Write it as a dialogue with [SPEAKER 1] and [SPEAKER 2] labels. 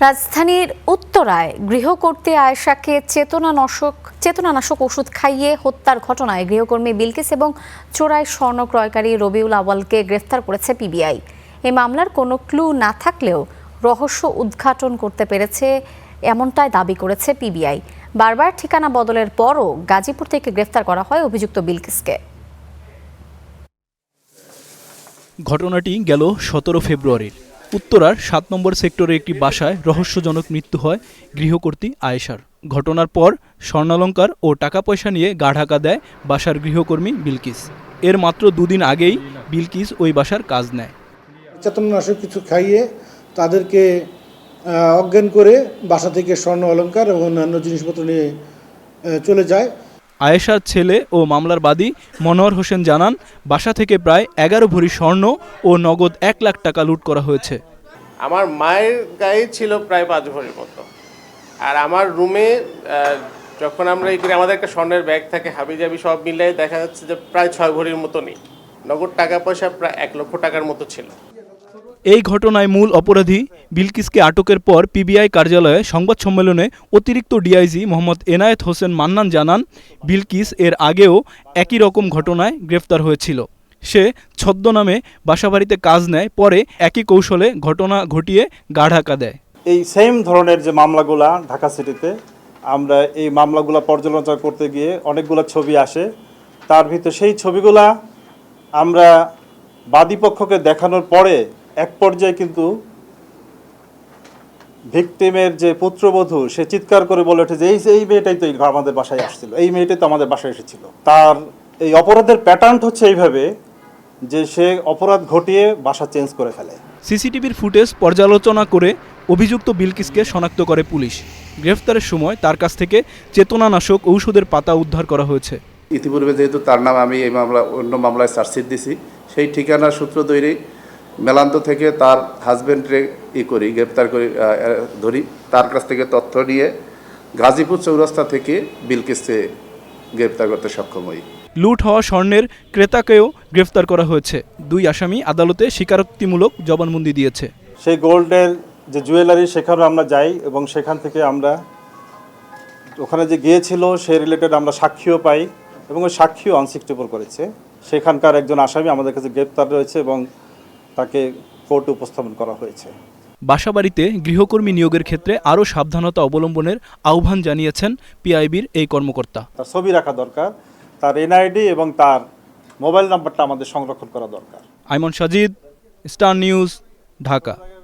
[SPEAKER 1] রাজধানীর উত্তরায় গৃহকর্ত্রী আয়েশাকে চেতনানাশক ওষুধ খাইয়ে হত্যার ঘটনায় গৃহকর্মী বিলকিস এবং চোরাই স্বর্ণ ক্রয়কারী রবিউল আওয়ালকে গ্রেফতার করেছে পিবিআই। এই মামলার কোনো ক্লু না থাকলেও রহস্য উদ্ঘাটন করতে পেরেছে এমনটাই দাবি করেছে পিবিআই। বারবার ঠিকানা বদলের পরও গাজীপুর থেকে গ্রেফতার করা হয় অভিযুক্ত বিলকিসকে।
[SPEAKER 2] ঘটনাটি গেল 17 ফেব্রুয়ারির। উত্তরার 7 নম্বর সেক্টরে একটি বাসায় রহস্যজনক মৃত্যু হয় গৃহকর্ত্রী আয়েশার। ঘটনার পর স্বর্ণালংকার ও টাকা পয়সা নিয়ে গা ঢাকা দেয় বাসার গৃহকর্মী বিলকিস। এর মাত্র দুদিন আগেই বিলকিস ওই বাসার কাজ নেয়।
[SPEAKER 3] চেতনানাশক কিছু খাইয়ে তাদেরকে অজ্ঞান করে বাসা থেকে স্বর্ণ অলংকার এবং অন্যান্য জিনিসপত্র নিয়ে চলে যায়।
[SPEAKER 2] আয়েশার ছেলে ও মামলার বাদী মনোয়ার হোসেন জানান, বাসা থেকে প্রায় 11 ভরি স্বর্ণ ও নগদ 1 লাখ টাকা লুট করা হয়েছে।
[SPEAKER 4] আমার মায়ের গায়ে ছিল প্রায় 5 ভরির মতো, আর আমার রুমে যখন আমরা এই করি আমাদের একটা স্বর্ণের ব্যাগ থাকে, হাবিজাবি সব মিলিয়ে দেখা যাচ্ছে যে প্রায় 6 ভরির মতো নেই। নগদ টাকা পয়সা প্রায় 1 লক্ষ টাকার মতো ছিল।
[SPEAKER 2] এই ঘটনায় মূল অপরাধী বিলকিসকে আটকের পর পিবিআই কার্যালয়ে সংবাদ সম্মেলনে অতিরিক্ত ডিআইজি মোহাম্মদ এনায়েত হোসেন মান্নান জানান, বিলকিস এর আগেও একই রকম ঘটনায় গ্রেফতার হয়েছিল। সে ছদ্মনামে বাসাবাড়িতে কাজ নেয়, পরে একই কৌশলে ঘটনা ঘটিয়ে গা ঢাকা দেয়।
[SPEAKER 5] এই সেম ধরনের যে মামলাগুলা ঢাকা সিটিতে, আমরা এই মামলাগুলা পর্যালোচনা করতে গিয়ে অনেকগুলো ছবি আসে। তার ভিতর সেই ছবিগুলা আমরা বাদীপক্ষকে দেখানোর পরে এক পর্যায়ে কিন্তু ভিকটিমের যে পুত্রবধূ সে চিৎকার করে বলে ওঠে যে এই মেয়েটাই তো আমাদের বাসায় আসছিল, এই মেয়েটাই তো আমাদের বাসায় এসেছিল। তার এই অপরাধের প্যাটার্ন হচ্ছে এইভাবে যে সে অপরাধ ঘটিয়ে বাসা চেঞ্জ করে ফেলে।
[SPEAKER 2] সিসিটিভির ফুটেজ পর্যালোচনা করে অভিযুক্ত বিলকিসকে শনাক্ত করে পুলিশ। গ্রেফতারের সময় তার কাছ থেকে চেতনানাশক ঔষধের পাতা উদ্ধার করা হয়েছে।
[SPEAKER 6] ইতিপূর্বে যেহেতু তার নাম আমি এই অন্য মামলায় চার্জশিট দিছি, সেই ঠিকানার সূত্র মেলান্ত থেকে তার হাজব্যান্ডরে গ্রেপ্তার করি ধরি। তার কাছ থেকে তথ্য নিয়ে গাজীপুর চৌরাস্তা থেকে বিলকিসকে গ্রেপ্তার করতে সক্ষম হই।
[SPEAKER 2] লুট হওয়া স্বর্ণের ক্রেতাকেও গ্রেফতার করা হয়েছে। 2 আসামি আদালতে স্বীকারোক্তিমূলক জবানবন্দি দিয়েছে।
[SPEAKER 5] সেই গোল্ডের যে জুয়েলারি সেখানে আমরা যাই এবং সেখান থেকে আমরা ওখানে যে গিয়েছিল সে রিলেটেড আমরা সাক্ষীও পাই এবং ওই সাক্ষীও আনসিক্টেবল করেছে। সেখানকার একজন আসামি আমাদের কাছে গ্রেপ্তার রয়েছে এবং তাকে কোর্টে উপস্থাপন করা হয়েছে।
[SPEAKER 2] বাসাবাড়িতে গৃহকর্মী নিয়োগের ক্ষেত্রে আরও সাবধানতা অবলম্বনের আহ্বান জানিয়েছেন পিআইবির এই কর্মকর্তা।
[SPEAKER 5] তার ছবি রাখা দরকার, তার এনআইডি এবং তার মোবাইল নাম্বারটা আমাদের সংরক্ষণ করা দরকার।
[SPEAKER 2] আইমন সাজিদ, স্টার নিউজ, ঢাকা।